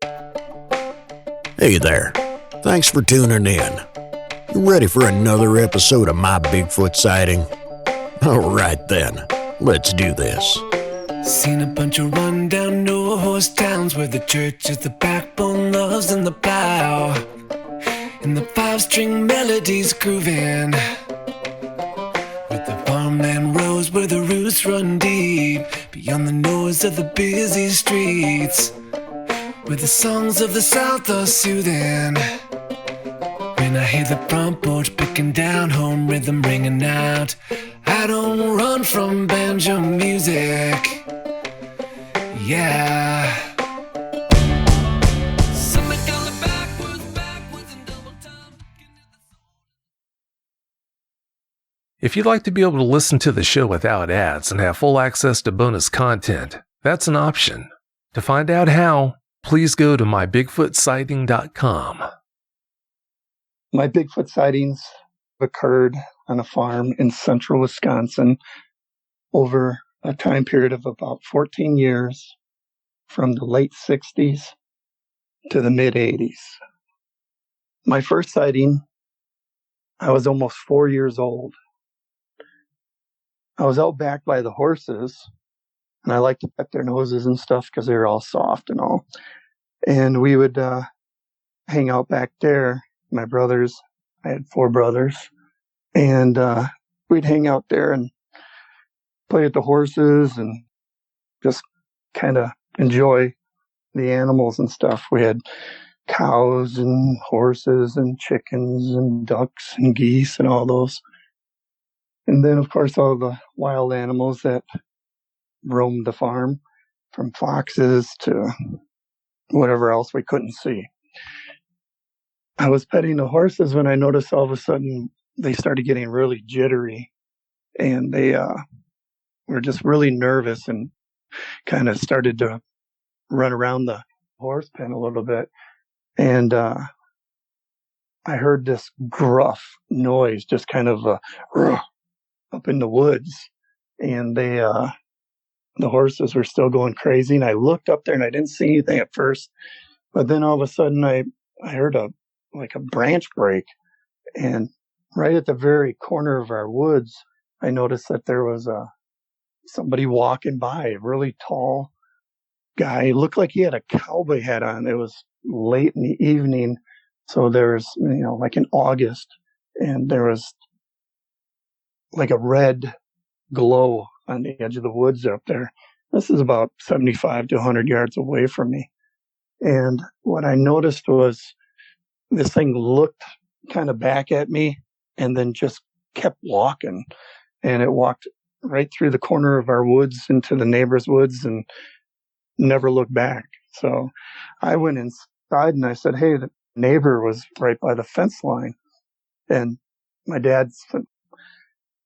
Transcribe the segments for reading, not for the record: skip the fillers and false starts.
Hey there. Thanks for tuning in. You ready for another episode of My Bigfoot Sighting? Alright then, let's do this. Seen a bunch of rundown no-horse towns where the church is the backbone, love's in the plow, and the five-string melodies grooving, with the farmland rows where the roots run deep, beyond the noise of the busy streets, where the songs of the South are soothing. When I hear the front porch picking down, home rhythm ringing out, I don't run from banjo music. Yeah. If you'd like to be able to listen to the show without ads and have full access to bonus content, that's an option. To find out how, please go to mybigfootsighting.com. My Bigfoot sightings occurred on a farm in central Wisconsin over a time period of about 14 years, from the late 60s to the mid 80s. My first sighting, I was almost 4 years old. I was out back by the horses, and I like to pet their noses and stuff because they're all soft and all. And we would hang out back there. My brothers, I had 4 brothers, and we'd hang out there and play with the horses and just kind of enjoy the animals and stuff. We had cows and horses and chickens and ducks and geese and all those. And then, of course, all the wild animals that roamed the farm, from foxes to whatever else we couldn't see. I was petting the horses when I noticed all of a sudden they started getting really jittery, and they were just really nervous and kind of started to run around the horse pen a little bit. And I heard this gruff noise, just kind of up in the woods, and the horses were still going crazy. And I looked up there and I didn't see anything at first, but then all of a sudden I heard a branch break, and right at the very corner of our woods, I noticed that there was somebody walking by, a really tall guy. It looked like he had a cowboy hat on. It was late in the evening, so there was, like in August, and there was like a red glow on the edge of the woods up there. This is about 75 to 100 yards away from me. And what I noticed was this thing looked kind of back at me and then just kept walking. And it walked right through the corner of our woods into the neighbor's woods and never looked back. So I went inside and I said, hey, the neighbor was right by the fence line. And my dad said,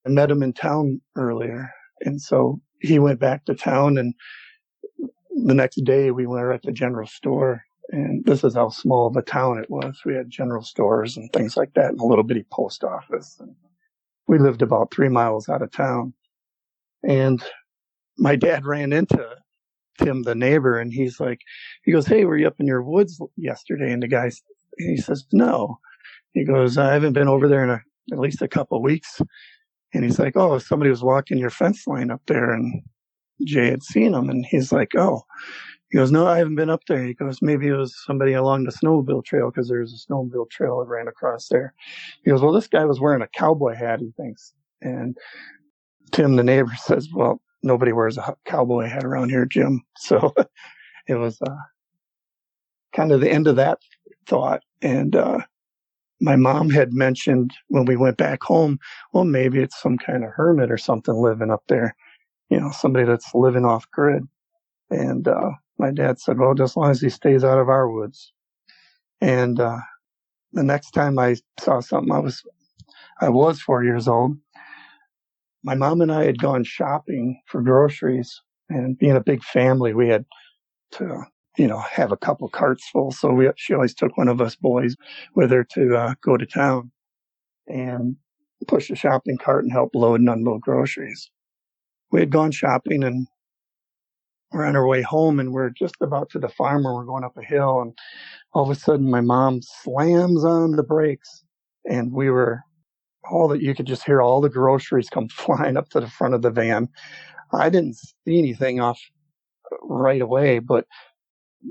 I met him in town earlier. And so he went back to town, and the next day we were at the general store. And this is how small of a town it was. We had general stores and things like that, and a little bitty post office. And we lived about 3 miles out of town. And my dad ran into Tim, the neighbor, and he goes, hey, were you up in your woods yesterday? And he says, no. He goes, I haven't been over there in at least a couple of weeks. And he's like, oh, somebody was walking your fence line up there, and Jay had seen him. And he's like, oh. He goes, no, I haven't been up there. He goes, maybe it was somebody along the snowmobile trail, because there's a snowmobile trail that ran across there. He goes, well, this guy was wearing a cowboy hat, he thinks. And Tim, the neighbor, says, well, nobody wears a cowboy hat around here, Jim. So it was kind of the end of that thought. And my mom had mentioned when we went back home, well, maybe it's some kind of hermit or something living up there, somebody that's living off grid. And my dad said, well, just as long as he stays out of our woods. And the next time I saw something, I was 4 years old. My mom and I had gone shopping for groceries, and being a big family, we had to, have a couple carts full. So she always took one of us boys with her to go to town and push the shopping cart and help load and unload groceries. We had gone shopping, and we're on our way home, and we're just about to the farm where we're going up a hill, and all of a sudden my mom slams on the brakes, and you could just hear all the groceries come flying up to the front of the van. I didn't see anything off right away, but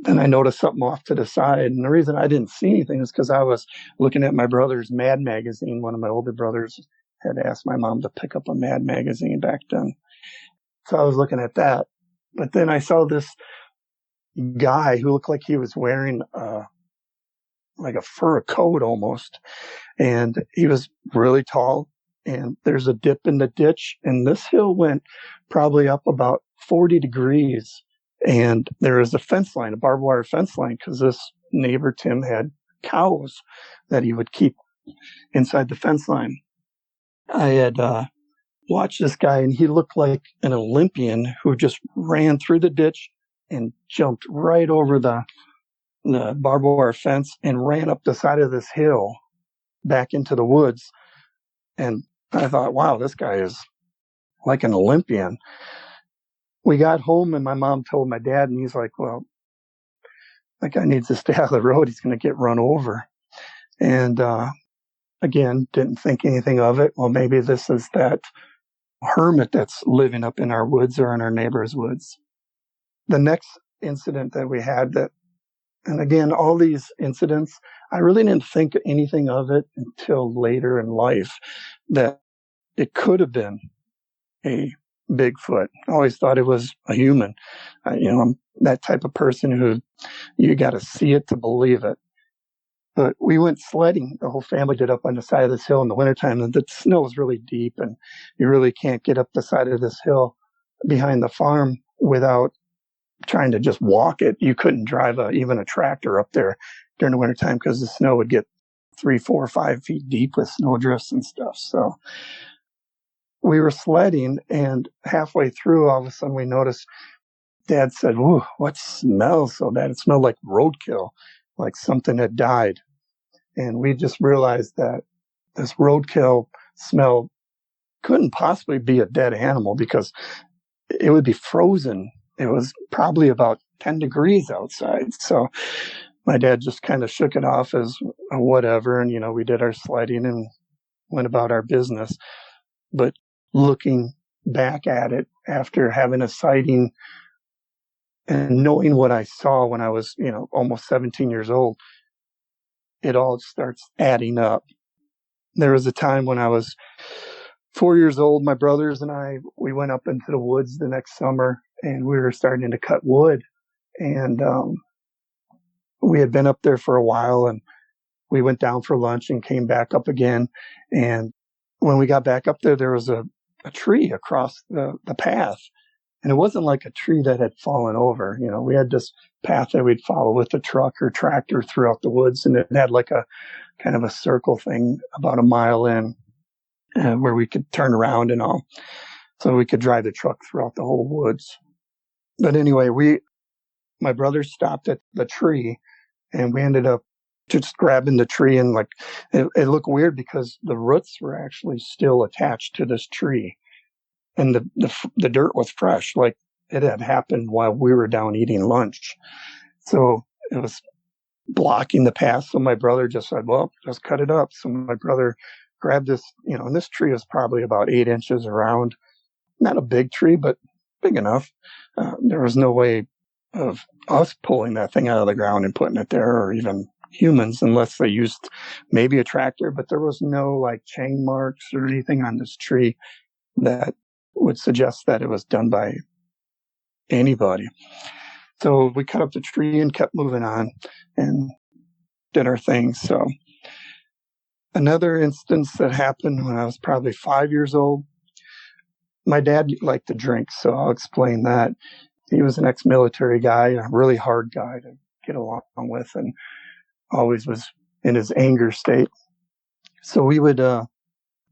then I noticed something off to the side. And the reason I didn't see anything is because I was looking at my brother's Mad magazine. One of my older brothers had asked my mom to pick up a Mad magazine back then. So I was looking at that. But then I saw this guy who looked like he was wearing like a fur coat almost. And he was really tall. And there's a dip in the ditch. And this hill went probably up about 40 degrees. And there was a fence line, a barbed wire fence line, because this neighbor, Tim, had cows that he would keep inside the fence line. I had watched this guy, and he looked like an Olympian who just ran through the ditch and jumped right over the barbed wire fence and ran up the side of this hill back into the woods. And I thought, wow, this guy is like an Olympian. We got home, and my mom told my dad, and he's like, well, that guy needs to stay out of the road. He's going to get run over. And again, didn't think anything of it. Well, maybe this is that hermit that's living up in our woods or in our neighbor's woods. The next incident that we had and again, all these incidents, I really didn't think anything of it until later in life, that it could have been a Bigfoot. I always thought it was a human. I'm that type of person who you got to see it to believe it. But we went sledding. The whole family did up on the side of this hill in the wintertime, and the snow is really deep, and you really can't get up the side of this hill behind the farm without trying to just walk it. You couldn't drive even a tractor up there during the wintertime because the snow would get 3, 4, 5 feet deep with snow drifts and stuff. So we were sledding, and halfway through, all of a sudden we noticed, Dad said, "Ooh, what smells so bad?" It smelled like roadkill, like something had died. And we just realized that this roadkill smell couldn't possibly be a dead animal because it would be frozen. It was probably about 10 degrees outside. So my dad just kind of shook it off as whatever. And, we did our sledding and went about our business. But looking back at it after having a sighting and knowing what I saw when I was, almost 17 years old, it all starts adding up. There was a time when I was 4 years old, my brothers and I, we went up into the woods the next summer, and we were starting to cut wood. And we had been up there for a while, and we went down for lunch and came back up again. And when we got back up there, there was a tree across the path. And it wasn't like a tree that had fallen over. We had this path that we'd follow with a truck or tractor throughout the woods. And it had like a kind of a circle thing about a mile in where we could turn around and all. So we could drive the truck throughout the whole woods. But anyway, my brothers stopped at the tree, and we ended up just grabbing the tree, and it looked weird because the roots were actually still attached to this tree. And the dirt was fresh, like it had happened while we were down eating lunch. So it was blocking the path. So my brother just said, well, just cut it up. So my brother grabbed this, and this tree was probably about 8 inches around. Not a big tree, but big enough. There was no way of us pulling that thing out of the ground and putting it there, or even humans, unless they used maybe a tractor. But there was no chain marks or anything on this tree that would suggest that it was done by anybody. So we cut up the tree and kept moving on and did our thing. So another instance that happened when I was probably 5 years old, my dad liked to drink, so I'll explain that. He was an ex-military guy, a really hard guy to get along with, and always was in his anger state. So we would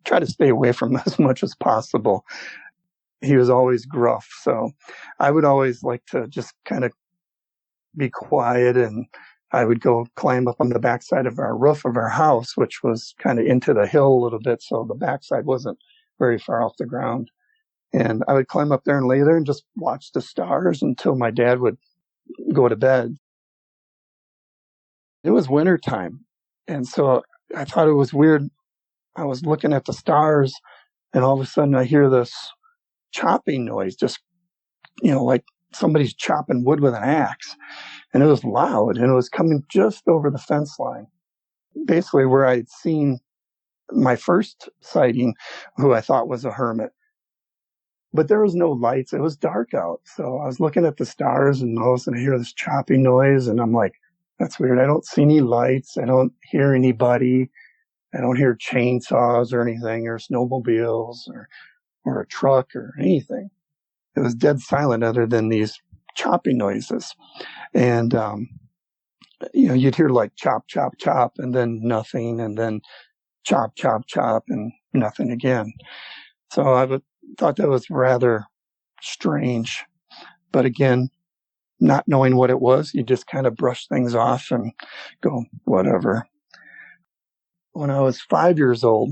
try to stay away from him as much as possible. He was always gruff, so I would always like to just kind of be quiet, and I would go climb up on the backside of our roof of our house, which was kind of into the hill a little bit, so the backside wasn't very far off the ground. And I would climb up there and lay there and just watch the stars until my dad would go to bed. It was wintertime. And so I thought it was weird. I was looking at the stars, and all of a sudden I hear this chopping noise, just, like somebody's chopping wood with an axe. And it was loud, and it was coming just over the fence line, basically where I'd seen my first sighting, who I thought was a hermit. But there was no lights. It was dark out. So I was looking at the stars, and all of a sudden I hear this chopping noise, and I'm like, that's weird. I don't see any lights. I don't hear anybody. I don't hear chainsaws or anything, or snowmobiles or a truck or anything. It was dead silent other than these chopping noises. And, you'd hear like chop, chop, chop, and then nothing, and then chop, chop, chop, and nothing again. So I thought that was rather strange. But again, not knowing what it was, you just kind of brush things off and go, whatever. When I was 5 years old,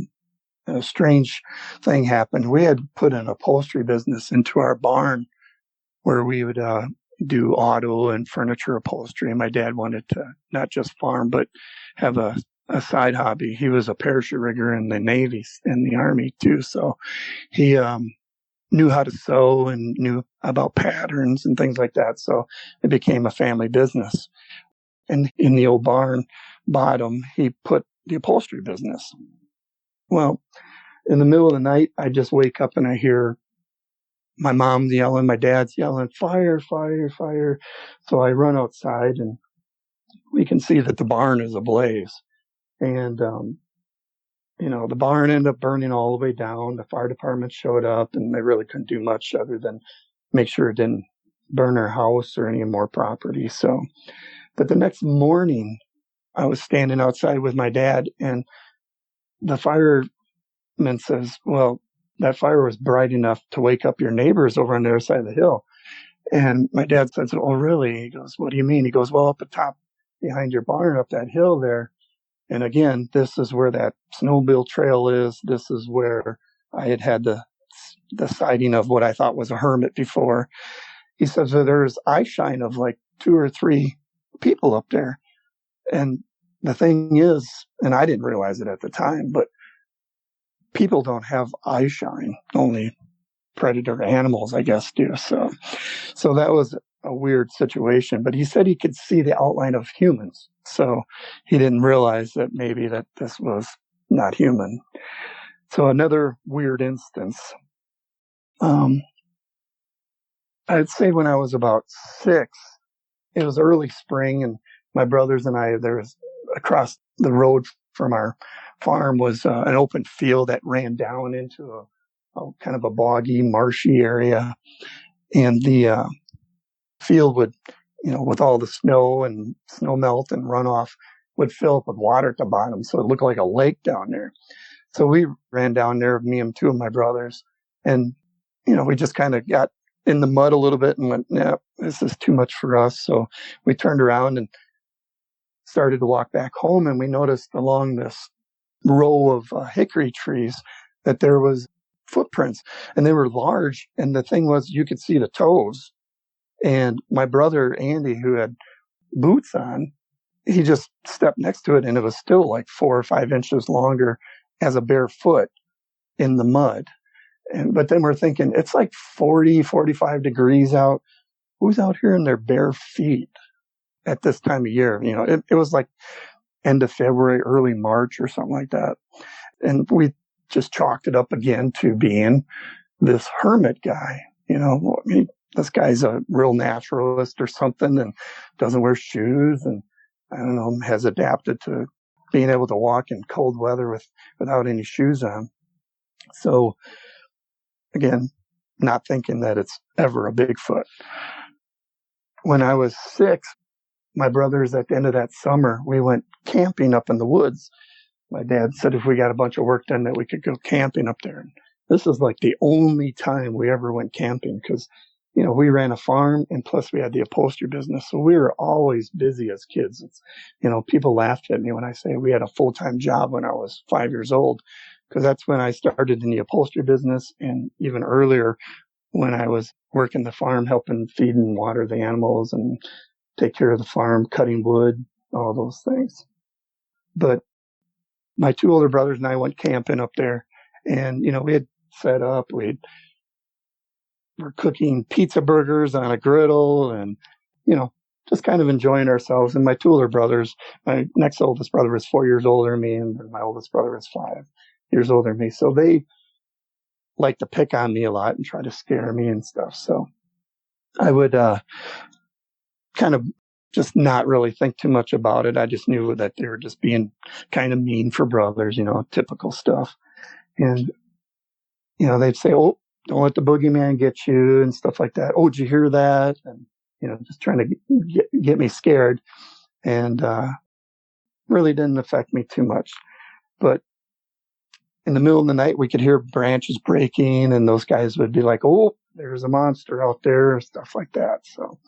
a strange thing happened. We had put an upholstery business into our barn where we would do auto and furniture upholstery. And my dad wanted to not just farm, but have a side hobby. He was a parachute rigger in the Navy and the Army too. So he knew how to sew and knew about patterns and things like that. So it became a family business. And in the old barn bottom, he put the upholstery business. Well, in the middle of the night, I just wake up and I hear my mom yelling, my dad's yelling, fire, fire, fire. So I run outside, and we can see that the barn is ablaze. And, the barn ended up burning all the way down. The fire department showed up, and they really couldn't do much other than make sure it didn't burn our house or any more property. So, but the next morning, I was standing outside with my dad, and the fireman says, well, that fire was bright enough to wake up your neighbors over on the other side of the hill. And my dad says, oh, really? He goes, what do you mean? He goes, well, up at top behind your barn, up that hill there. And again, this is where that snowmobile trail is. This is where I had the sighting of what I thought was a hermit before. He says, so there's eye shine of like 2 or 3 people up there. And the thing is, and I didn't realize it at the time, but people don't have eye shine. Only predator animals, I guess, do. So that was a weird situation. But he said he could see the outline of humans. So he didn't realize that maybe that this was not human. So another weird instance. I'd say when I was about 6, it was early spring, and my brothers and I, there was across the road from our farm was an open field that ran down into a kind of a boggy, marshy area. And the field would, with all the snow and snow melt and runoff, would fill up with water at the bottom. So it looked like a lake down there. So we ran down there, me and 2 of my brothers. And, we just kind of got in the mud a little bit and went, nah, this is too much for us. So we turned around and started to walk back home. And we noticed along this row of hickory trees that there was footprints, and they were large. And the thing was, you could see the toes. And my brother, Andy, who had boots on, he just stepped next to it, and it was still like 4 or 5 inches longer as a bare foot in the mud. But then we're thinking, it's like 40, 45 degrees out. Who's out here in their bare feet at this time of year? It was like end of February, early March or something like that. And we just chalked it up again to being this hermit guy. This guy's a real naturalist or something and doesn't wear shoes, and I don't know, has adapted to being able to walk in cold weather without any shoes on. So again, not thinking that it's ever a Bigfoot. When I was 6, my brothers, at the end of that summer, we went camping up in the woods. My dad said if we got a bunch of work done that we could go camping up there. And this is like the only time we ever went camping because, we ran a farm, and plus we had the upholstery business. So we were always busy as kids. People laughed at me when I say we had a full-time job when I was 5 years old. because that's when I started in the upholstery business, and even earlier when I was working the farm, helping feed and water the animals and take care of the farm, cutting wood, all those things. But my two older brothers and I went camping up there, and, we had set up, we're cooking pizza burgers on a griddle and, just kind of enjoying ourselves. And my two older brothers, my next oldest brother was 4 years older than me, and my oldest brother was 5 years older than me. So they like to pick on me a lot and try to scare me and stuff. So I would kind of just not really think too much about it. I just knew that they were just being kind of mean for brothers, typical stuff. And, they'd say, "Oh, don't let the boogeyman get you," and stuff like that. "Oh, did you hear that?" And, just trying to get me scared. And really didn't affect me too much. But in the middle of the night, we could hear branches breaking, and those guys would be like, "Oh, there's a monster out there," stuff like that. So,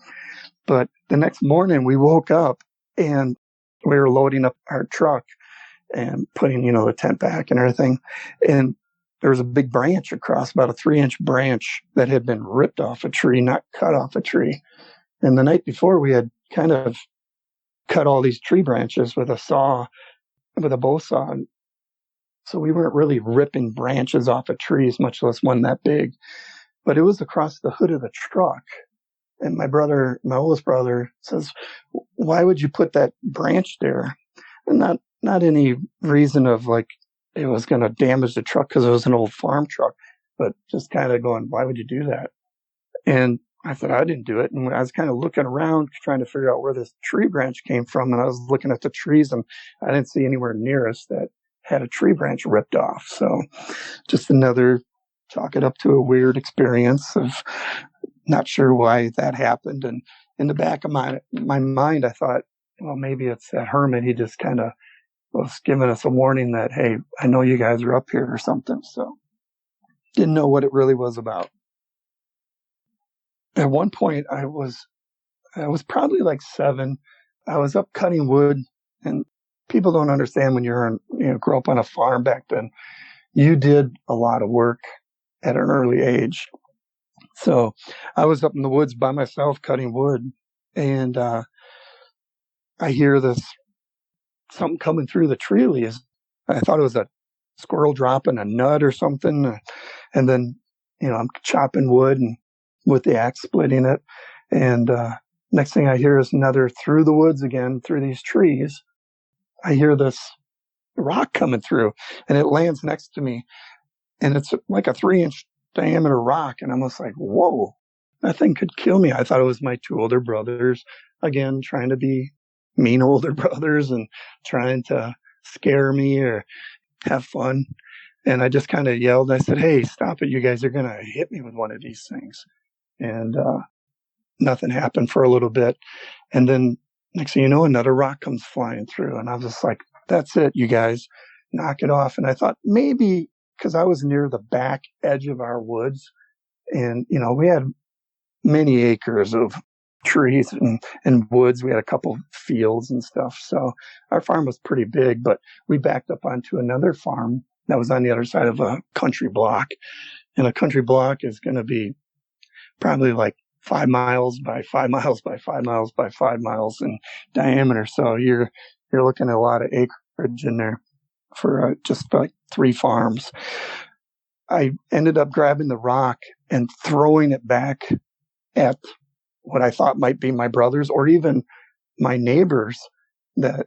but the next morning we woke up and we were loading up our truck and putting, the tent back and everything. And there was a big branch across, about a 3-inch branch that had been ripped off a tree, not cut off a tree. And the night before we had kind of cut all these tree branches with a bow saw. So we weren't really ripping branches off of trees, much less one that big. But it was across the hood of the truck. And my oldest brother says, "Why would you put that branch there?" And not any reason of like it was going to damage the truck because it was an old farm truck, but just kind of going, "Why would you do that?" And I said, "I didn't do it." And I was kind of looking around trying to figure out where this tree branch came from. And I was looking at the trees and I didn't see anywhere near us that had a tree branch ripped off. So just chalk it up to a weird experience of not sure why that happened. And in the back of my mind, I thought, well, maybe it's that hermit. He just kind of was giving us a warning that, "Hey, I know you guys are up here," or something. So didn't know what it really was about. At one point, I was probably like 7. I was up cutting wood, and people don't understand when grew up on a farm back then. You did a lot of work at an early age. So I was up in the woods by myself cutting wood, and I hear something coming through the tree leaves. I thought it was a squirrel dropping a nut or something. And then, I'm chopping wood and with the axe splitting it. And next thing I hear is another through the woods again, through these trees. I hear this rock coming through, and it lands next to me. And it's like a 3-inch diameter rock. And I'm just like, whoa, that thing could kill me. I thought it was my two older brothers, again, trying to be mean older brothers and trying to scare me or have fun. And I just kind of yelled. I said, "Hey, stop it. You guys are going to hit me with one of these things." And nothing happened for a little bit. And then next thing you know, another rock comes flying through. And I was just like, "That's it, you guys, knock it off." And I thought maybe because I was near the back edge of our woods, and, we had many acres of trees and woods. We had a couple fields and stuff. So our farm was pretty big, but we backed up onto another farm that was on the other side of a country block. And a country block is going to be probably like 5 miles by 5 miles by 5 miles by 5 miles in diameter. So you're looking at a lot of acreage in there for just like 3 farms. I ended up grabbing the rock and throwing it back at what I thought might be my brothers or even my neighbors that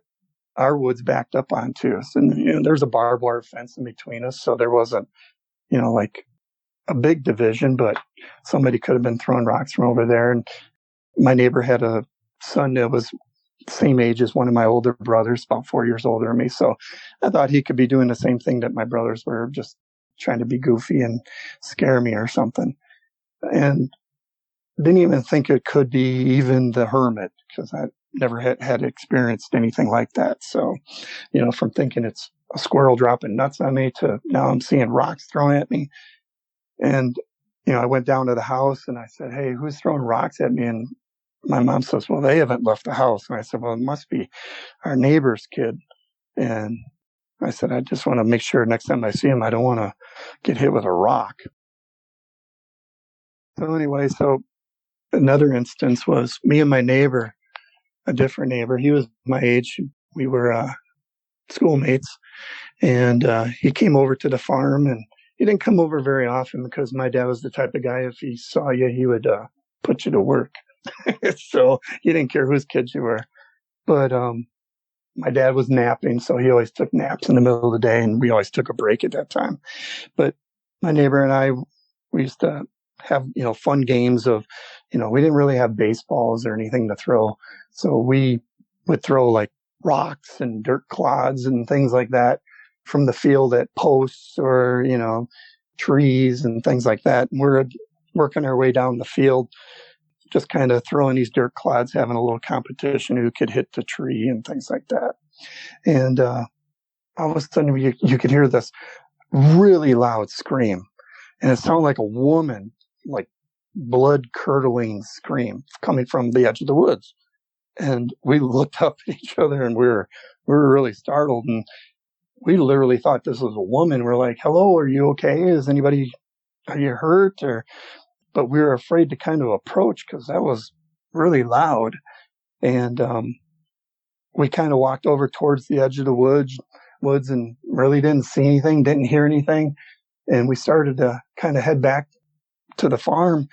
our woods backed up onto us. And, there's a barbed wire fence in between us. So there wasn't, like a big division, but somebody could have been throwing rocks from over there. And my neighbor had a son that was the same age as one of my older brothers, about 4 years older than me. So I thought he could be doing the same thing that my brothers were, just trying to be goofy and scare me or something. And didn't even think it could be even the hermit, because I never had experienced anything like that. So, from thinking it's a squirrel dropping nuts on me to now I'm seeing rocks thrown at me. And, I went down to the house and I said, "Hey, who's throwing rocks at me?" And my mom says, "Well, they haven't left the house." And I said, "Well, it must be our neighbor's kid." And I said, I just want to make sure next time I see him, I don't want to get hit with a rock. So anyway, another instance was me and my neighbor, a different neighbor. He was my age. We were schoolmates, and he came over to the farm, and he didn't come over very often because my dad was the type of guy, if he saw you, he would put you to work. So he didn't care whose kids you were. But my dad was napping, so he always took naps in the middle of the day, and we always took a break at that time. But my neighbor and I, we used to have, fun games of, we didn't really have baseballs or anything to throw. So we would throw like rocks and dirt clods and things like that from the field at posts or, trees and things like that. And we're working our way down the field, just kind of throwing these dirt clods, having a little competition who could hit the tree and things like that. And all of a sudden you could hear this really loud scream. And it sounded like a woman, like blood-curdling scream coming from the edge of the woods. And we looked up at each other, and we were really startled. And we literally thought this was a woman. We're like, hello, are you okay? Are you hurt? But we were afraid to kind of approach because that was really loud. And we kind of walked over towards the edge of the woods and really didn't see anything, didn't hear anything. And we started to kind of head back to the farm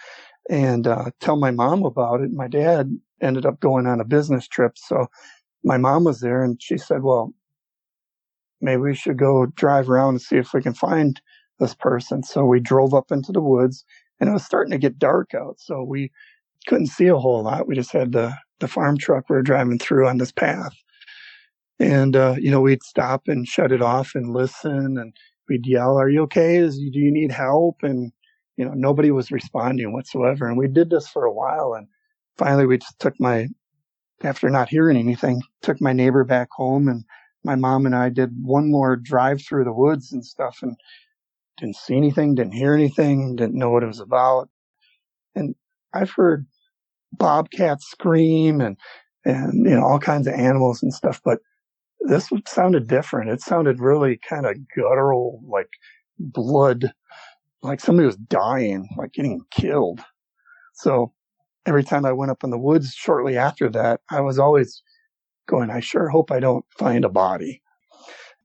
and tell my mom about it. My dad ended up going on a business trip. So my mom was there, and she said, well, maybe we should go drive around and see if we can find this person. So we drove up into the woods, and it was starting to get dark out. So we couldn't see a whole lot. We just had the farm truck we were driving through on this path. And, we'd stop and shut it off and listen, and we'd yell, are you okay? Do you need help? And, nobody was responding whatsoever. And we did this for a while. And finally we just after not hearing anything, took my neighbor back home, and my mom and I did one more drive through the woods and stuff, and didn't see anything, didn't hear anything, didn't know what it was about. And I've heard bobcats scream and all kinds of animals and stuff, but this sounded different. It sounded really kind of guttural, like blood, like somebody was dying, like getting killed. So every time I went up in the woods shortly after that, I was always going, I sure hope I don't find a body.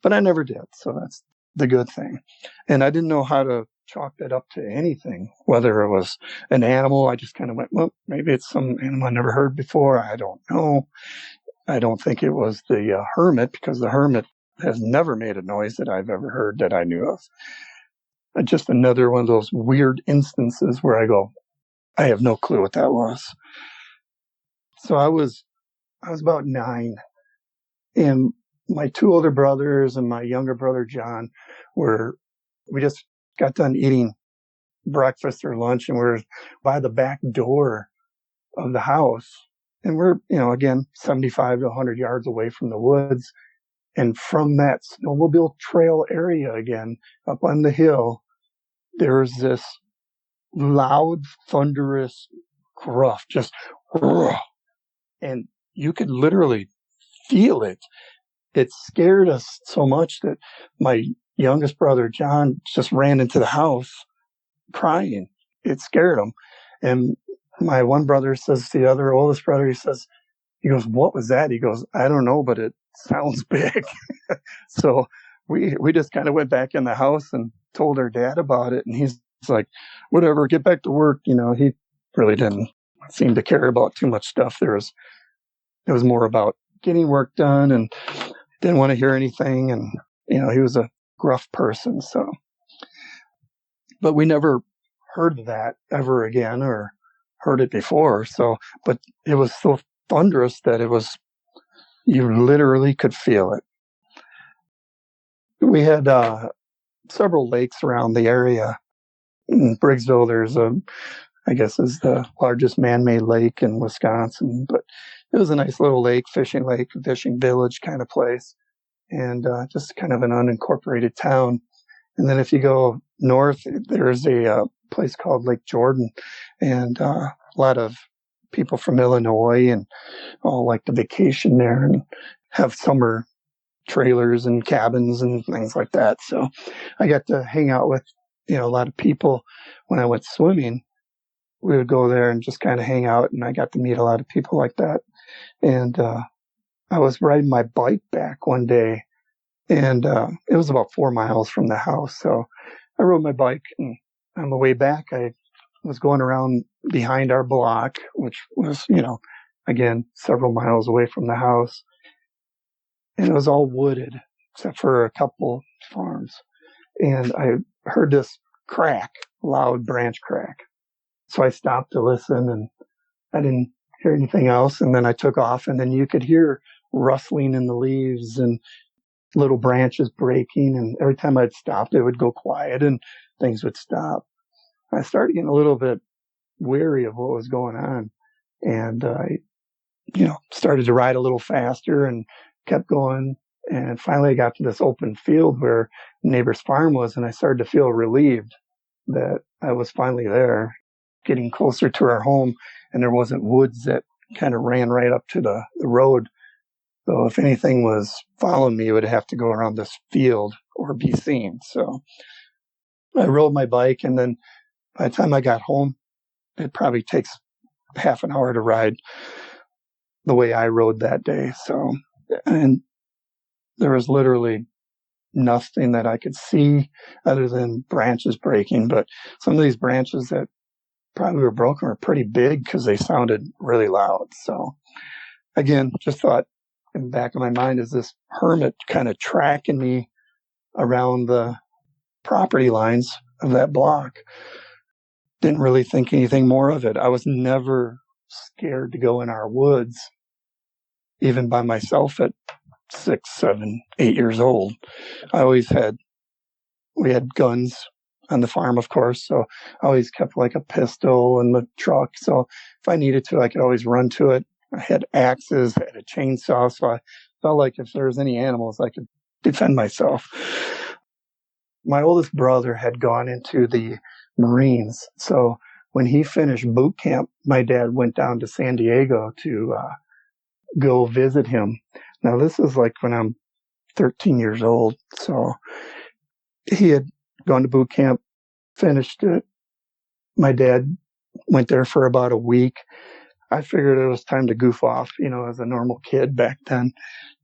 But I never did. So that's the good thing. And I didn't know how to chalk that up to anything, whether it was an animal. I just kind of went, well, maybe it's some animal I never heard before. I don't know. I don't think it was the hermit, because the hermit has never made a noise that I've ever heard that I knew of. Just another one of those weird instances where I go, I have no clue what that was. So I was about 9, and my 2 older brothers and my younger brother, John, we just got done eating breakfast or lunch, and we're by the back door of the house. And we're, again, 75 to 100 yards away from the woods. And from that snowmobile trail area again, up on the hill, there's this loud, thunderous gruff, just, and you could literally feel it. It scared us so much that my youngest brother, John, just ran into the house crying. It scared him. And my one brother says to the other oldest brother, he goes, what was that? He goes, I don't know, but it sounds big. So we just kind of went back in the house and told our dad about it. And he's like, whatever, get back to work. He really didn't seem to care about too much stuff. It was more about getting work done, and didn't want to hear anything. And, he was a gruff person. So, but we never heard that ever again or heard it before. So, but it was so thunderous that you literally could feel it. We had several lakes around the area. In Briggsville, there's I guess is the largest man-made lake in Wisconsin, but it was a nice little fishing village kind of place, and just kind of an unincorporated town. And then if you go north, there's a place called Lake Jordan, and a lot of people from Illinois and all like to vacation there and have summer trailers and cabins and things like that. So I got to hang out with, a lot of people when I went swimming. We would go there and just kind of hang out, and I got to meet a lot of people like that. And I was riding my bike back one day, and it was about 4 miles from the house. So I rode my bike, and on the way back, I was going around behind our block, which was, again, several miles away from the house. And it was all wooded, except for a couple farms. And I heard this crack, loud branch crack. So I stopped to listen, and I didn't hear anything else. And then I took off, and then you could hear rustling in the leaves and little branches breaking. And every time I'd stop, it would go quiet and things would stop. I started getting a little bit wary of what was going on. And I, started to ride a little faster and kept going. And finally I got to this open field where neighbor's farm was, and I started to feel relieved that I was finally there, getting closer to our home, and there wasn't woods that kind of ran right up to the road. So if anything was following me, it would have to go around this field or be seen. So I rode my bike, and then by the time I got home, it probably takes half an hour to ride the way I rode that day. So, and there was literally nothing that I could see other than branches breaking. But some of these branches that probably were broken were pretty big because they sounded really loud. So again, just thought in the back of my mind, is this hermit kind of tracking me around the property lines of that block? Didn't really think anything more of it. I was never scared to go in our woods, even by myself at 6, 7, 8 years old. We had guns on the farm, of course, so I always kept like a pistol in the truck. So if I needed to, I could always run to it. I had axes, I had a chainsaw, so I felt like if there was any animals, I could defend myself. My oldest brother had gone into the Marines, so when he finished boot camp, my dad went down to San Diego to go visit him. Now, this is like when I'm 13 years old, so he had gone to boot camp, finished it. My dad went there for about a week. I figured it was time to goof off, as a normal kid back then.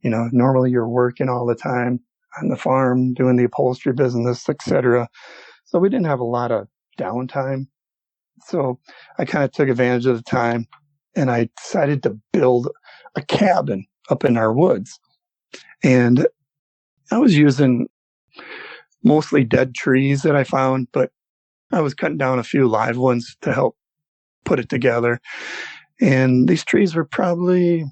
Normally you're working all the time on the farm, doing the upholstery business, etc. So we didn't have a lot of downtime. So I kind of took advantage of the time, and I decided to build a cabin up in our woods. And I was using mostly dead trees that I found, but I was cutting down a few live ones to help put it together. And these trees were probably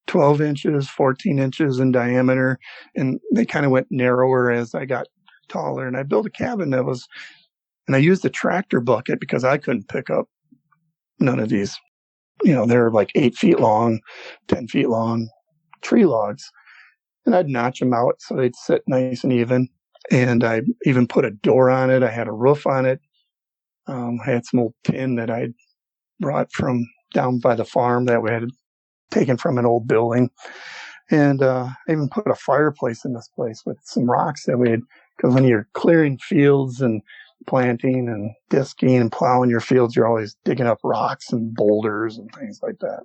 12 inches, 14 inches in diameter, and they kind of went narrower as I got taller. And I built a cabin and I used a tractor bucket because I couldn't pick up none of these. They're like 8 feet long, 10 feet long tree logs. And I'd notch them out so they'd sit nice and even. And I even put a door on it. I had a roof on it. I had some old tin that I'd brought from down by the farm that we had taken from an old building. And I even put a fireplace in this place with some rocks that we had, because when you're clearing fields and planting and disking and plowing your fields, you're always digging up rocks and boulders and things like that.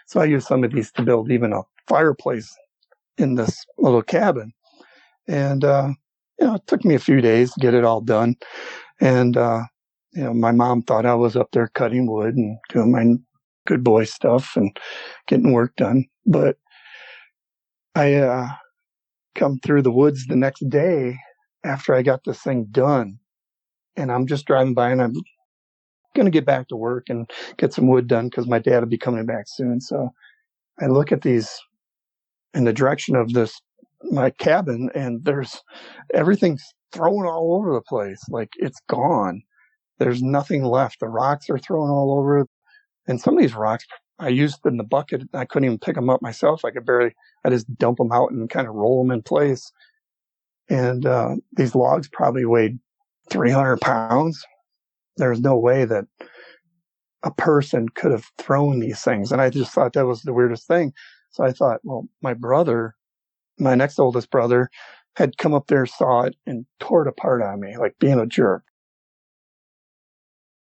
So I used some of these to build even a fireplace in this little cabin. And, it took me a few days to get it all done. And, my mom thought I was up there cutting wood and doing my good boy stuff and getting work done. But I come through the woods the next day after I got this thing done. And I'm just driving by, and I'm going to get back to work and get some wood done because my dad will be coming back soon. So I look at these in the direction of my cabin, and everything's thrown all over the place. Like, it's gone. There's nothing left. The rocks are thrown all over. And some of these rocks I used in the bucket. I couldn't even pick them up myself. I just dump them out and kind of roll them in place. And these logs probably weighed 300 pounds. There's no way that a person could have thrown these things. And I just thought that was the weirdest thing. So I thought, well, my brother my next oldest brother had come up there, saw it, and tore it apart on me, like being a jerk.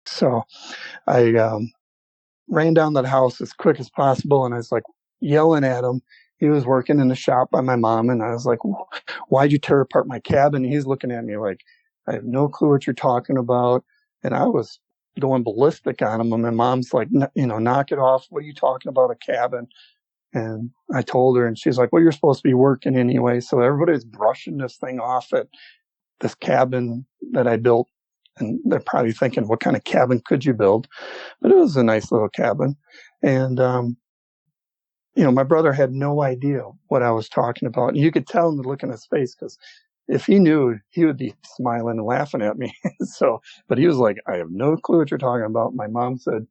So I ran down to the house as quick as possible, and I was like yelling at him. He was working in the shop by my mom, and I was like, why'd you tear apart my cabin? And he's looking at me like, I have no clue what you're talking about. And I was going ballistic on him, and my mom's like, knock it off. What are you talking about, a cabin? And I told her, and she's like, well, you're supposed to be working anyway. So everybody's brushing this thing off at this cabin that I built. And they're probably thinking, what kind of cabin could you build? But it was a nice little cabin. And, my brother had no idea what I was talking about. And you could tell in the look in his face, because if he knew, he would be smiling and laughing at me. But he was like, I have no clue what you're talking about. My mom said,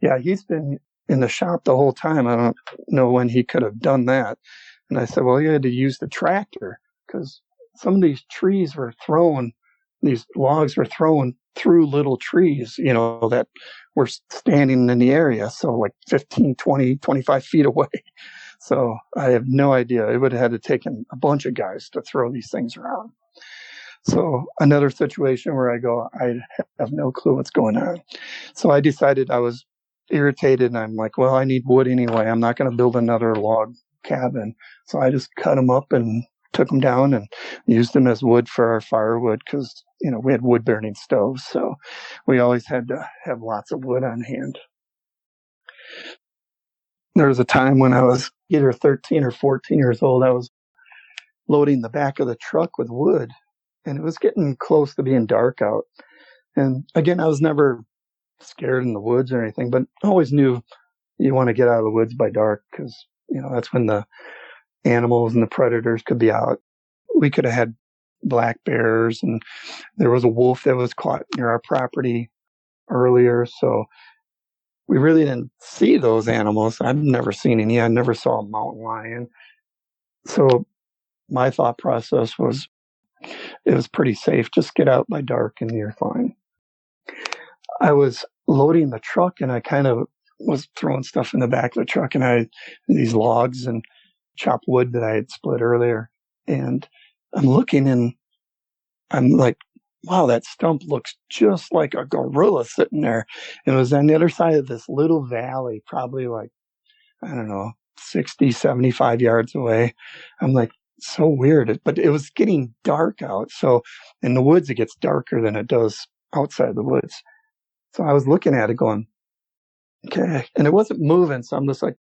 yeah, he's been in the shop the whole time. I don't know when he could have done that. And I said, well, he had to use the tractor because some of these these logs were thrown through little trees, that were standing in the area. So like 15, 20, 25 feet away. So I have no idea. It would have had to take a bunch of guys to throw these things around. So another situation where I go, I have no clue what's going on. So I decided, I was irritated, and I'm like, well, I need wood anyway. I'm not going to build another log cabin. So I just cut them up and took them down and used them as wood for our firewood because, we had wood burning stoves. So we always had to have lots of wood on hand. There was a time when I was either 13 or 14 years old, I was loading the back of the truck with wood, and it was getting close to being dark out. And again, I was never scared in the woods or anything, but I always knew you want to get out of the woods by dark because, that's when the animals and the predators could be out. We could have had black bears, and there was a wolf that was caught near our property earlier. So we really didn't see those animals. I've never seen any. I never saw a mountain lion. So my thought process was, it was pretty safe. Just get out by dark and you're fine. I was loading the truck, and I kind of was throwing stuff in the back of the truck, and I had these logs and chopped wood that I had split earlier. And I'm looking, and I'm like, wow, that stump looks just like a gorilla sitting there. And it was on the other side of this little valley, probably like, I don't know, 60, 75 yards away. I'm like, so weird. But it was getting dark out. So in the woods, it gets darker than it does outside the woods. So I was looking at it going, okay. And it wasn't moving. So I'm just like,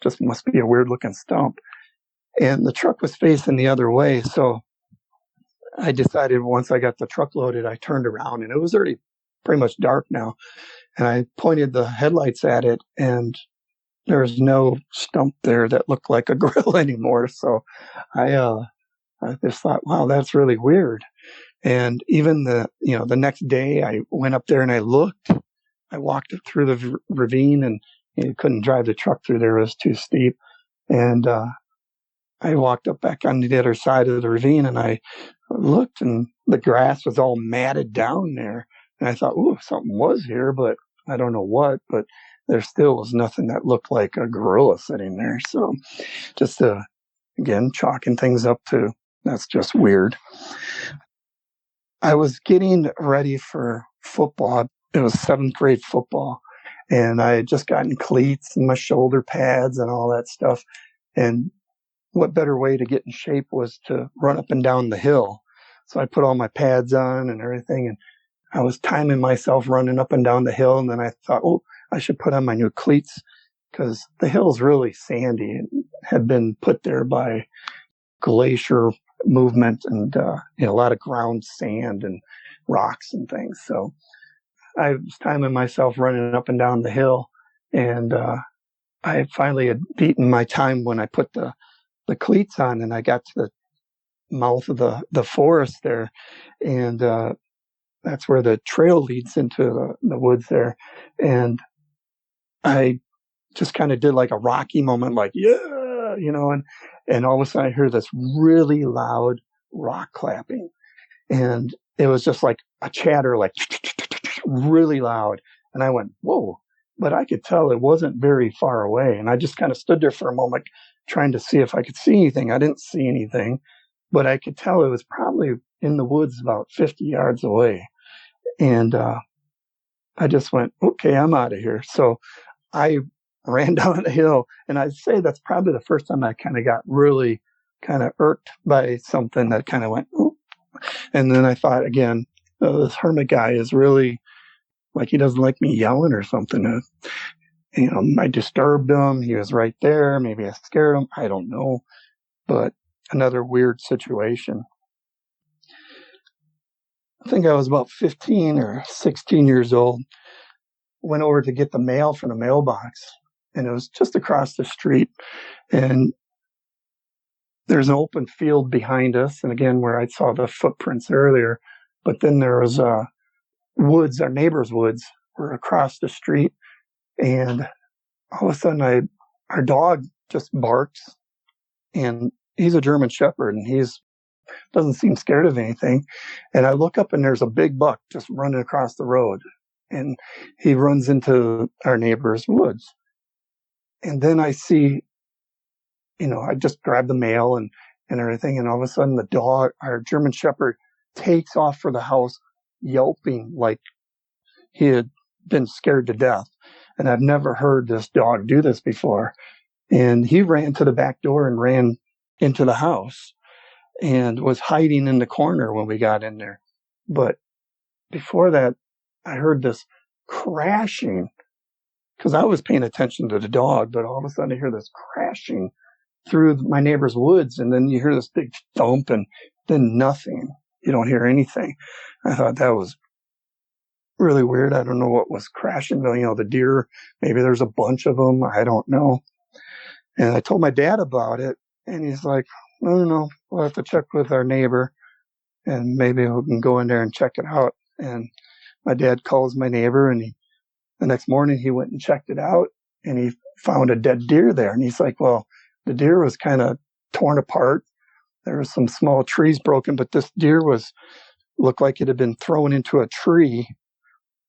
just must be a weird looking stump. And the truck was facing the other way. So I decided once I got the truck loaded, I turned around, and it was already pretty much dark now. And I pointed the headlights at it, and there was no stump there that looked like a grill anymore. So I just thought, wow, that's really weird. And even the next day I went up there and I looked. I walked through the ravine, and you couldn't drive the truck through there. It was too steep. And I walked up back on the other side of the ravine, and I looked, and the grass was all matted down there. And I thought, ooh, something was here, but I don't know what. But there still was nothing that looked like a gorilla sitting there. So just, again, chalking things up to, that's just weird. I was getting ready for football. It was 7th grade football. And I had just gotten cleats and my shoulder pads and all that stuff. And what better way to get in shape was to run up and down the hill. So I put all my pads on and everything, and I was timing myself running up and down the hill. And then I thought, oh, I should put on my new cleats because the hill's really sandy and had been put there by glacier movement and a lot of ground sand and rocks and things. So I was timing myself running up and down the hill, and I finally had beaten my time when I put the cleats on, and I got to the mouth of the forest there, and that's where the trail leads into the woods there. And I just kind of did like a Rocky moment, like, yeah, and all of a sudden I hear this really loud rock clapping, and it was just like a chatter, like really loud. And I went, whoa, but I could tell it wasn't very far away. And I just kind of stood there for a moment, trying to see if I could see anything. I didn't see anything, but I could tell it was probably in the woods about 50 yards away. And I just went, okay, I'm out of here. So I ran down the hill, and I'd say that's probably the first time I kind of got really kind of irked by something that kind of went, oop. And then I thought again, this hermit guy is really like, he doesn't like me yelling or something. I disturbed him. He was right there. Maybe I scared him. I don't know. But another weird situation. I think I was about 15 or 16 years old. Went over to get the mail from the mailbox, and it was just across the street. And there's an open field behind us, and again, where I saw the footprints earlier. But then there was woods, our neighbor's woods were across the street. And all of a sudden, our dog just barks, and he's a German Shepherd, and doesn't seem scared of anything. And I look up, and there's a big buck just running across the road, and he runs into our neighbor's woods. And then I see, I just grabbed the mail and everything, and all of a sudden the dog, our German Shepherd, takes off for the house, yelping like he had been scared to death. And I've never heard this dog do this before. And he ran to the back door and ran into the house and was hiding in the corner when we got in there. But before that, I heard this crashing, because I was paying attention to the dog, but all of a sudden I hear this crashing through my neighbor's woods, and then you hear this big thump, and then nothing. You don't hear anything. I thought that was really weird. I don't know what was crashing. The deer, maybe there's a bunch of them. I don't know. And I told my dad about it, and he's like, I don't know. We'll have to check with our neighbor, and maybe we can go in there and check it out. And my dad calls my neighbor, and the next morning he went and checked it out, and he found a dead deer there. And he's like, well, the deer was kind of torn apart. There was some small trees broken, but this deer looked like it had been thrown into a tree,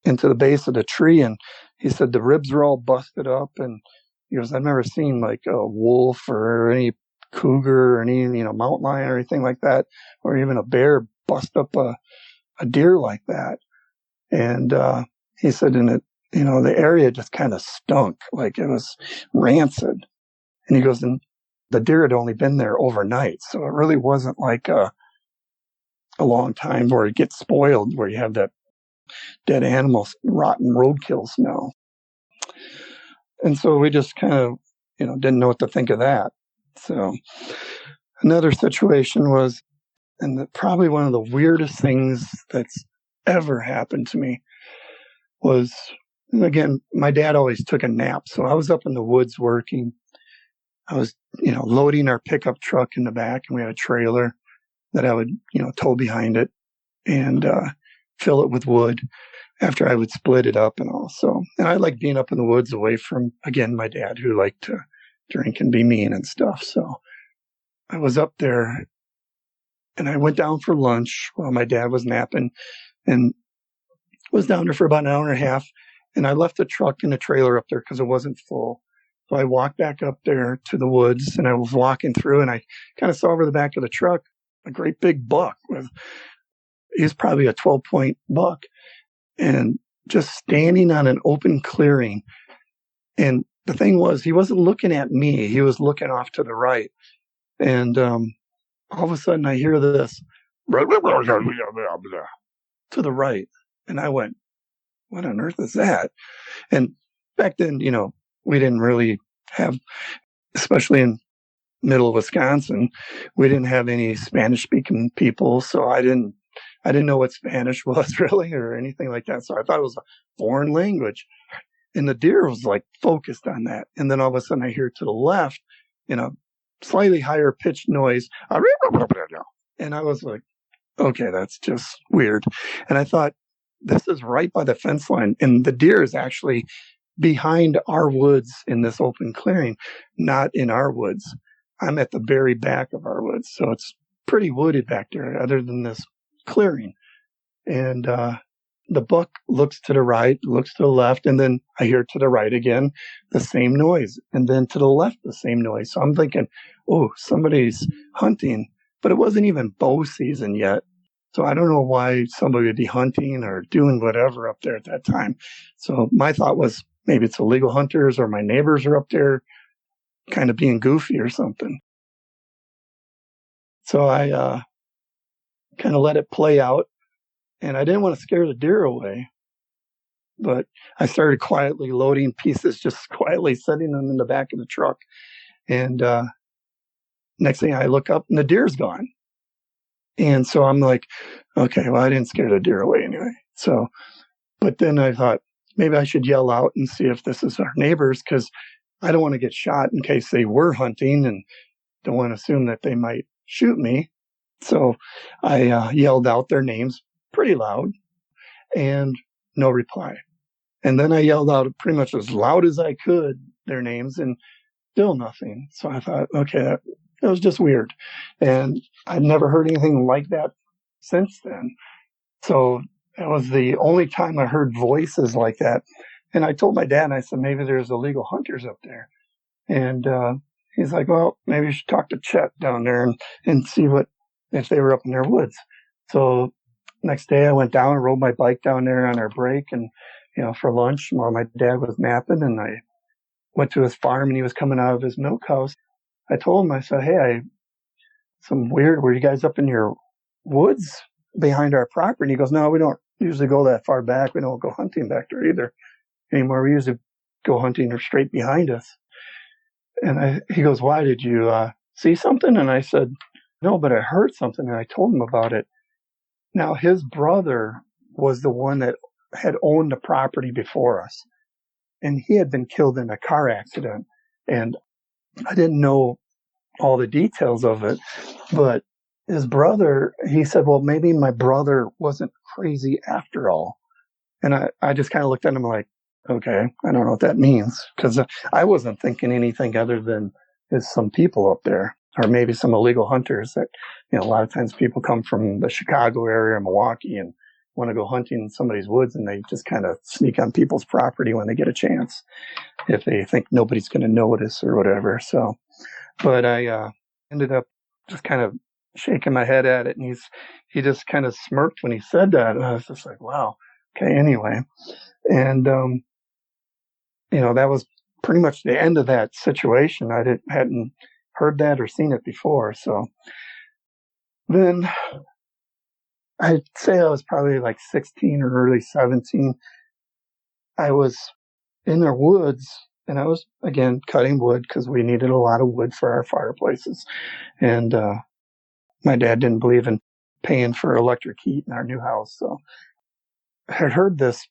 into the base of the tree. And he said the ribs were all busted up. And he goes, I've never seen like a wolf or any cougar or any, mountain lion or anything like that, or even a bear bust up a deer like that. And he said the area just kind of stunk, like it was rancid. And he goes, and the deer had only been there overnight. So it really wasn't like a long time where it gets spoiled, where you have that dead animal, rotten roadkill smell. And so we just kind of, didn't know what to think of that. So another situation was, and probably one of the weirdest things that's ever happened to me was, again, my dad always took a nap. So I was up in the woods working. I was, loading our pickup truck in the back, and we had a trailer that I would, tow behind it and fill it with wood after I would split it up and all. So, and I like being up in the woods away from, again, my dad, who liked to drink and be mean and stuff. So I was up there, and I went down for lunch while my dad was napping, and was down there for about an hour and a half. And I left the truck and the trailer up there because it wasn't full. So I walked back up there to the woods, and I was walking through, and I kind of saw over the back of the truck a great big buck. He's probably a 12-point buck, and just standing on an open clearing. And the thing was, he wasn't looking at me. He was looking off to the right. And all of a sudden I hear this to the right. And I went, what on earth is that? And back then, we didn't really have, especially in middle of Wisconsin, we didn't have any Spanish speaking people. So I didn't know what Spanish was really or anything like that. So I thought it was a foreign language. And the deer was like focused on that. And then all of a sudden I hear to the left, slightly higher pitched noise. And I was like, okay, that's just weird. And I thought, this is right by the fence line. And the deer is actually behind our woods in this open clearing, not in our woods. I'm at the very back of our woods. So it's pretty wooded back there other than this clearing. And the buck looks to the right, looks to the left, and then I hear to the right again, the same noise, and then to the left, the same noise. So I'm thinking, oh, somebody's hunting, but it wasn't even bow season yet. So I don't know why somebody would be hunting or doing whatever up there at that time. So my thought was maybe it's illegal hunters or my neighbors are up there kind of being goofy or something. So I kind of let it play out. And I didn't want to scare the deer away, but I started quietly loading pieces, just quietly setting them in the back of the truck. And next thing I look up and the deer's gone. And so I'm like, okay, well, I didn't scare the deer away anyway. So, but then I thought maybe I should yell out and see if this is our neighbors, because I don't want to get shot in case they were hunting and don't want to assume that they might shoot me. So I yelled out their names pretty loud and no reply. And then I yelled out pretty much as loud as I could their names and still nothing. So I thought, okay, that was just weird. And I'd never heard anything like that since then. So that was the only time I heard voices like that. And I told my dad, and I said, maybe there's illegal hunters up there. And he's like, well, maybe you should talk to Chet down there and see if they were up in their woods. So next day I went down and rode my bike down there on our break and, for lunch while my dad was napping, and I went to his farm and he was coming out of his milk house. I told him, I said, hey, were you guys up in your woods behind our property? And he goes, no, we don't usually go that far back. We don't go hunting back there either anymore. We usually go hunting straight behind us. And he goes, why, did you see something? And I said, no, but I heard something, and I told him about it. Now, his brother was the one that had owned the property before us, and he had been killed in a car accident. And I didn't know all the details of it, but his brother, he said, well, maybe my brother wasn't crazy after all. And I just kind of looked at him like, okay, I don't know what that means, because I wasn't thinking anything other than there's some people up there, or maybe some illegal hunters that, a lot of times people come from the Chicago area or Milwaukee and want to go hunting in somebody's woods, and they just kind of sneak on people's property when they get a chance, if they think nobody's going to notice or whatever. So, but I ended up just kind of shaking my head at it, and he just kind of smirked when he said that, and I was just like, wow, okay, anyway. And that was pretty much the end of that situation. I hadn't heard that or seen it before. So then I'd say I was probably like 16 or early 17. I was in the woods, and I was, again, cutting wood because we needed a lot of wood for our fireplaces. And my dad didn't believe in paying for electric heat in our new house. So I had heard this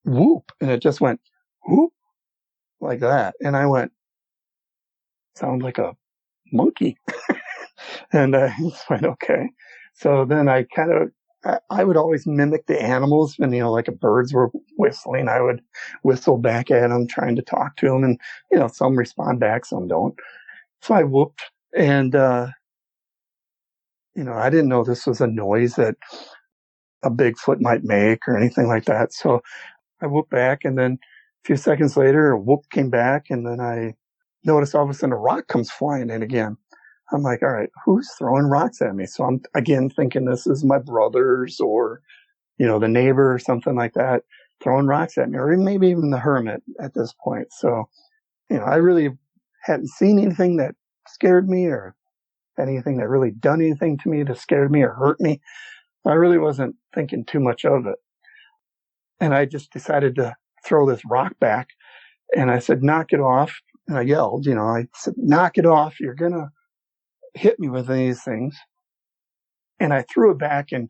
whoop, and it just went whoop like that. And I went, sound like a monkey. And I just went, okay. So then I would always mimic the animals, and, like if birds were whistling, I would whistle back at them, trying to talk to them. And, some respond back, some don't. So I whooped, and, I didn't know this was a noise that a Bigfoot might make or anything like that. So I whooped back, and then a few seconds later, a whoop came back, and then I noticed all of a sudden a rock comes flying in again. I'm like, all right, who's throwing rocks at me? So I'm again thinking this is my brothers or, the neighbor or something like that throwing rocks at me, or maybe even the hermit at this point. So, I really hadn't seen anything that scared me or anything that really done anything to me that scared me or hurt me. I really wasn't thinking too much of it. And I just decided to throw this rock back, and I said, knock it off. And I yelled, I said, knock it off. You're going to hit me with these things. And I threw it back, and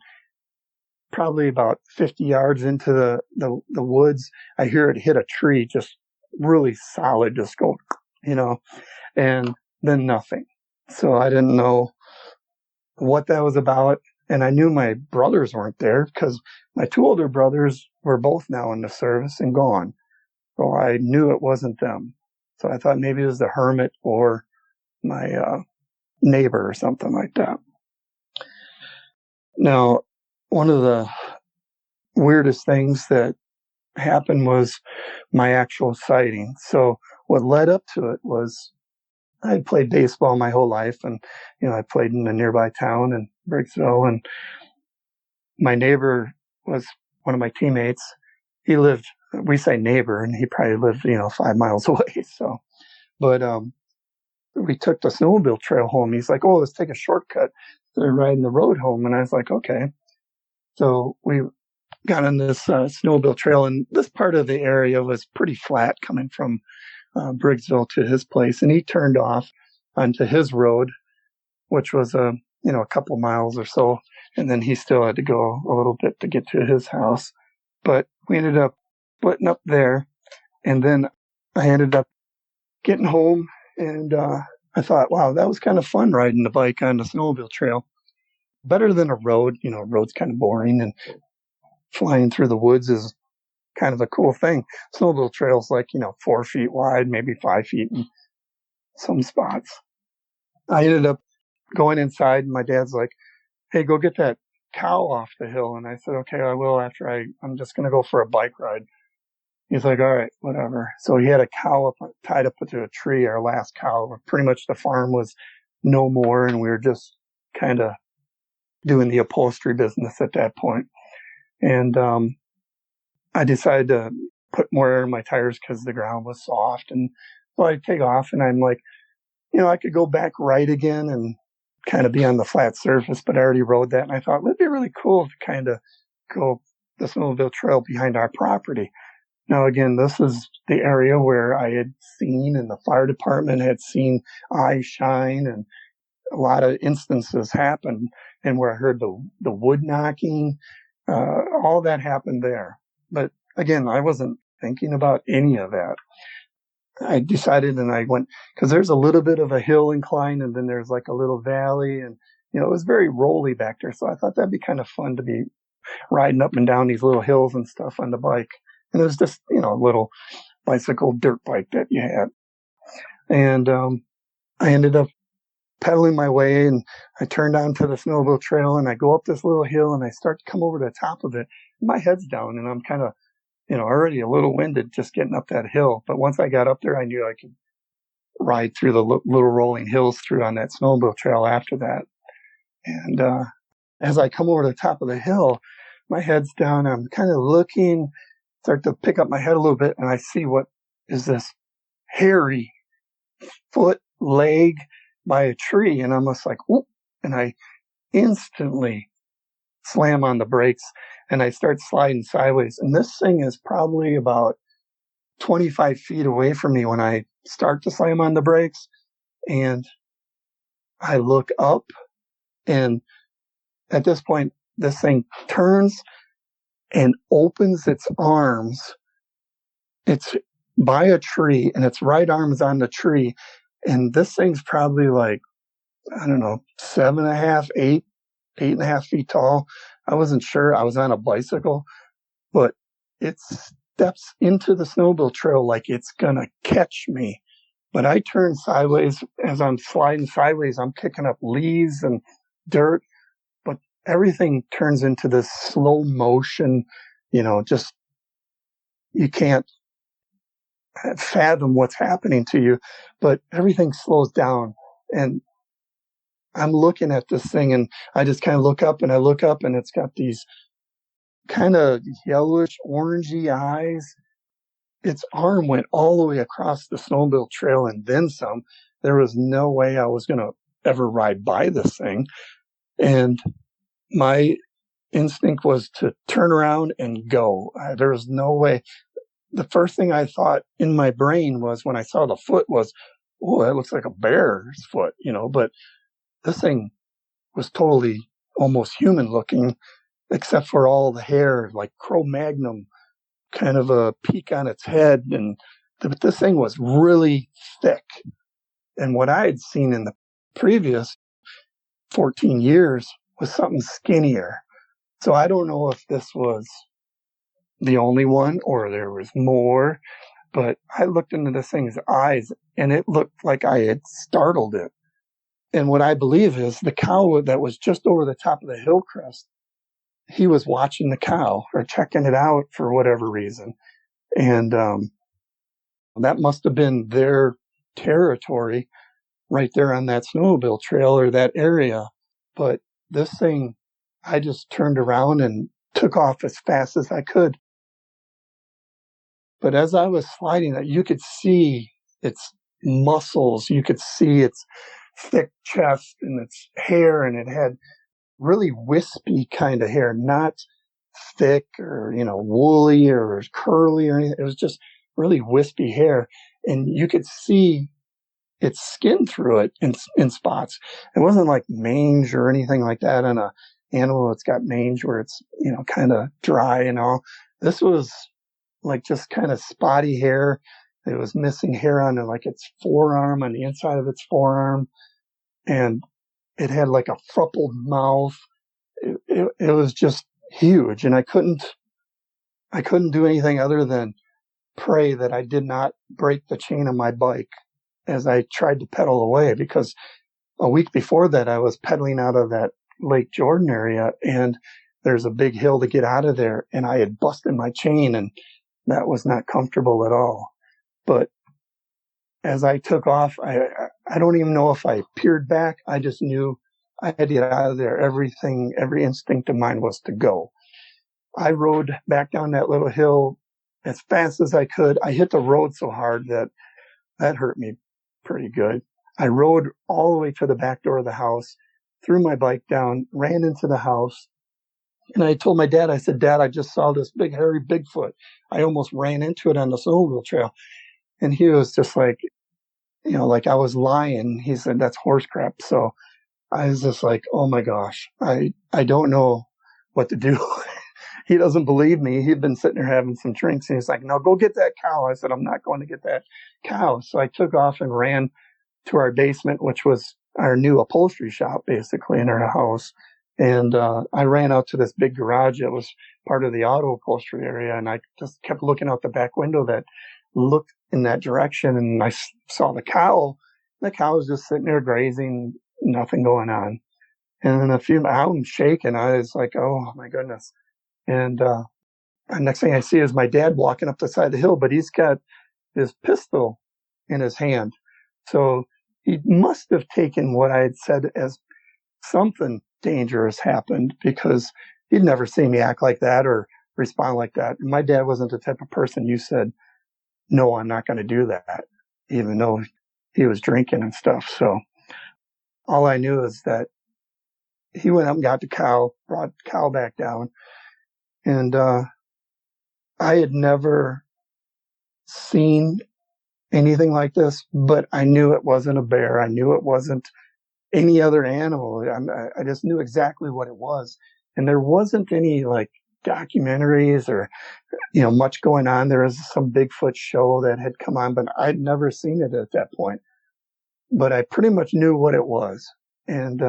probably about 50 yards into the woods, I hear it hit a tree, just really solid, just go, and then nothing. So I didn't know what that was about. And I knew my brothers weren't there because my two older brothers were both now in the service and gone. So I knew it wasn't them. So I thought maybe it was the hermit or my neighbor or something like that. Now, one of the weirdest things that happened was my actual sighting. So what led up to it was I played baseball my whole life, and I played in a nearby town in Briggsville, and my neighbor was one of my teammates. He lived, we say neighbor, and he probably lived 5 miles away. So, but we took the snowmobile trail home. He's like, "Oh, let's take a shortcut." They're riding the road home, and I was like, "Okay." So we got on this snowmobile trail, and this part of the area was pretty flat coming from Briggsville to his place, and he turned off onto his road, which was a couple miles or so, and then he still had to go a little bit to get to his house. But we ended up splitting up there, and then I ended up getting home, and I thought, wow, that was kind of fun riding the bike on the snowmobile trail. Better than a road. A road's kind of boring, and flying through the woods is kind of a cool thing. Snowmobile trails 4 feet wide, maybe 5 feet in some spots. I ended up going inside, and my dad's like, "Hey, go get that cow off the hill." And I said, "Okay, I will after I'm just going to go for a bike ride." He's like, "All right, whatever." So he had a cow tied up to a tree, our last cow. Pretty much the farm was no more, and we were just kind of doing the upholstery business at that point. And I decided to put more air in my tires because the ground was soft. And so I take off, and I'm like, I could go back right again and kind of be on the flat surface, but I already rode that. And I thought it'd be really cool to kind of go the snowmobile trail behind our property. Now, again, this is the area where I had seen, and the fire department had seen eyes shine, and a lot of instances happen, and where I heard the wood knocking, all that happened there. But again, I wasn't thinking about any of that. I decided, and I went, because there's a little bit of a hill incline, and then there's like a little valley, and it was very rolly back there. So I thought that'd be kind of fun to be riding up and down these little hills and stuff on the bike. And it was just a little bicycle dirt bike that you had. And I ended up pedaling my way, and I turned onto the snowmobile trail, and I go up this little hill, and I start to come over to the top of it. My head's down, and I'm kind of already a little winded just getting up that hill. But once I got up there, I knew I could ride through the little rolling hills through on that snowmobile trail after that. And as I come over to the top of the hill, my head's down. I'm kind of looking, start to pick up my head a little bit, and I see what is this hairy foot, leg by a tree. And I'm just like, whoop, and I instantly slam on the brakes, and I start sliding sideways. And this thing is probably about 25 feet away from me when I start to slam on the brakes. And I look up, and at this point, this thing turns and opens its arms. It's by a tree, and its right arm's on the tree. And this thing's probably like, I don't know, 7.5, 8.5 feet tall. I wasn't sure. I was on a bicycle, but it steps into the snowmobile trail like it's going to catch me. But I turn sideways. As I'm sliding sideways, I'm kicking up leaves and dirt, but everything turns into this slow motion, just you can't fathom what's happening to you, but everything slows down. And I'm looking at this thing, and I just kind of look up, and it's got these kind of yellowish, orangey eyes. Its arm went all the way across the snowmobile trail and then some. There was no way I was going to ever ride by this thing. And my instinct was to turn around and go. There was no way. The first thing I thought in my brain was, when I saw the foot, was, oh, that looks like a bear's foot, but this thing was totally almost human looking, except for all the hair, like Cro-Magnon, kind of a peak on its head. But this thing was really thick. And what I had seen in the previous 14 years was something skinnier. So I don't know if this was the only one or there was more, but I looked into this thing's eyes, and it looked like I had startled it. And what I believe is the cow that was just over the top of the hill crest he was watching the cow or checking it out for whatever reason. And that must have been their territory right there on that snowmobile trail or that area. But this thing, I just turned around and took off as fast as I could. But as I was sliding it, you could see its muscles. You could see its thick chest and its hair, and it had really wispy kind of hair, not thick or, woolly or curly or anything. It was just really wispy hair. And you could see its skin through it in spots. It wasn't like mange or anything like that on a animal that's got mange where it's, kind of dry and all. This was like just kind of spotty hair. It was missing hair on like its forearm, on the inside of its forearm. And it had like a fruppled mouth. It was just huge. And I couldn't do anything other than pray that I did not break the chain of my bike as I tried to pedal away, because a week before that I was pedaling out of that Lake Jordan area, and there's a big hill to get out of there, and I had busted my chain, and that was not comfortable at all. But as I took off, I don't even know if I peered back. I just knew I had to get out of there. Every instinct of mine was to go. I rode back down that little hill as fast as I could. I hit the road so hard that hurt me pretty good. I rode all the way to the back door of the house, threw my bike down, ran into the house. And I told my dad, I said, Dad, I just saw this big, hairy Bigfoot. I almost ran into it on the snowmobile trail. And he was just like, like I was lying. He said, that's horse crap. So I was just like, oh my gosh, I don't know what to do. He doesn't believe me. He'd been sitting there having some drinks, and he's like, no, go get that cow. I said, I'm not going to get that cow. So I took off and ran to our basement, which was our new upholstery shop, basically, in our house. And I ran out to this big garage that was part of the auto upholstery area, and I just kept looking out the back window that looked in that direction, and I saw the cow. The cow was just sitting there grazing, nothing going on. And then I'm shaking. I was like, oh my goodness. And the next thing I see is my dad walking up the side of the hill, but he's got his pistol in his hand. So he must have taken what I had said as something dangerous happened, because he'd never seen me act like that or respond like that. And my dad wasn't the type of person you said, no, I'm not going to do that, even though he was drinking and stuff. So all I knew is that he went up and got the cow, brought the cow back down. And I had never seen anything like this, but I knew it wasn't a bear. I knew it wasn't any other animal. I just knew exactly what it was. And there wasn't any like documentaries or, much going on. There was some Bigfoot show that had come on, but I'd never seen it at that point. But I pretty much knew what it was. And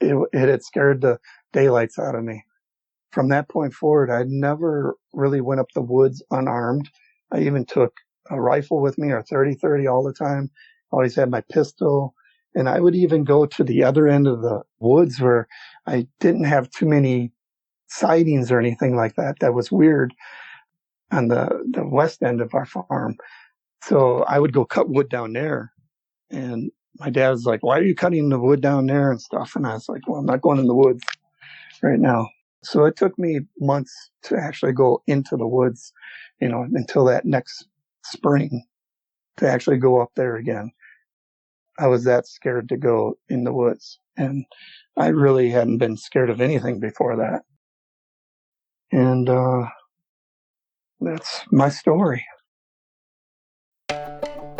it had scared the daylights out of me. From that point forward, I never really went up the woods unarmed. I even took a rifle with me, or 30-30 all the time. Always had my pistol. And I would even go to the other end of the woods where I didn't have too many sightings or anything like that. That was weird, on the west end of our farm. So I would go cut wood down there. And my dad was like, why are you cutting the wood down there and stuff? And I was like, well, I'm not going in the woods right now. So it took me months to actually go into the woods, until that next spring, to actually go up there again. I was that scared to go in the woods. And I really hadn't been scared of anything before that. And that's my story.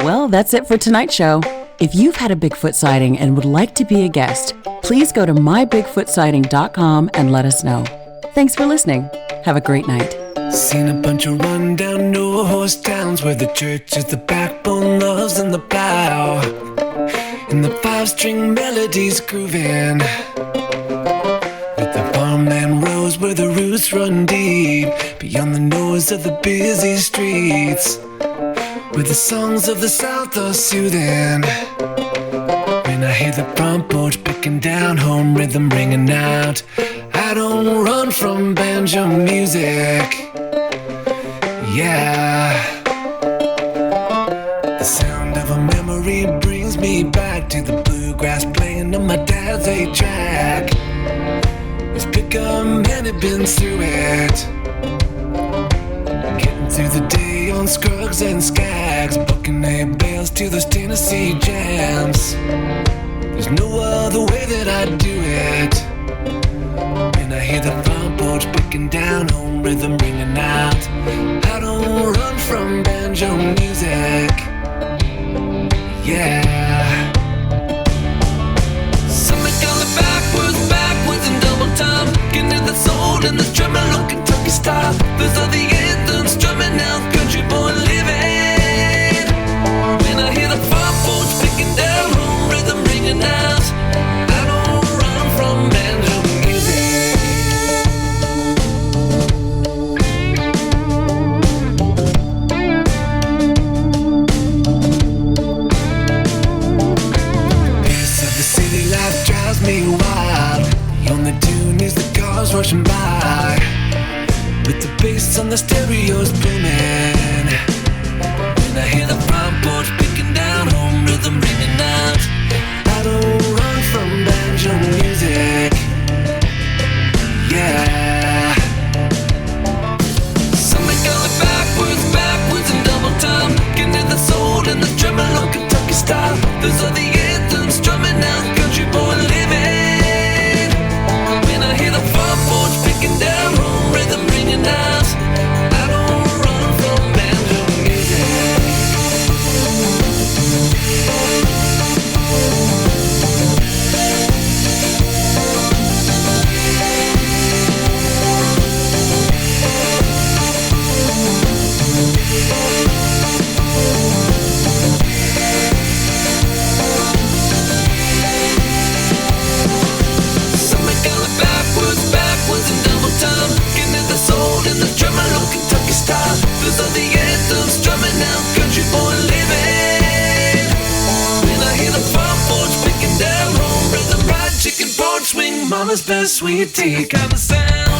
Well, that's it for tonight's show. If you've had a Bigfoot sighting and would like to be a guest, please go to mybigfootsighting.com and let us know. Thanks for listening. Have a great night. Seen a bunch of rundown no-horse towns where the church is the backbone, loves and the plow, and the five-string melodies grooving, with the farmland rows where the roots run deep, beyond the noise of the busy streets, where the songs of the South are soothing. When I hear the front porch picking down, home rhythm ringing out, I don't run from banjo music. Yeah. The sound of a memory brings me back to the bluegrass playing on my dad's 8-track. His pickup man had been through it, getting through the day on Scruggs and Skags, booking A bales to those Tennessee jams. There's no other way that I'd do it. When I hear the front porch picking down, home rhythm ringing out. I don't run from banjo music. Yeah. Something coming backwards and double time. Getting in the soul and the tremolo Kentucky style. Those are the anthems drumming out country boy living. When I hear the front porch picking down, home rhythm ringing out. I don't run from banjo music. Pace of the city life drives me wild. The only tune is the cars rushing by, with the bass on the stereos booming. When I hear the front porch picking down, home rhythm ringing out. I don't run from banjo music. Yeah. Something going backwards and double time. Getting in the soul and the tremolo Kentucky style. Those are the anthems drumming out country boy living. When I hear the front porch picking down, home rhythm ringing out. I don't run from banjo music. Something going backwards and double time. Getting in the soul and the tremolo Kentucky style. Those are the anthems drumming out country boy living. When I hear the front porch picking down, home rhythm, fried chicken, porch swing, mama's best sweet tea kind of sound.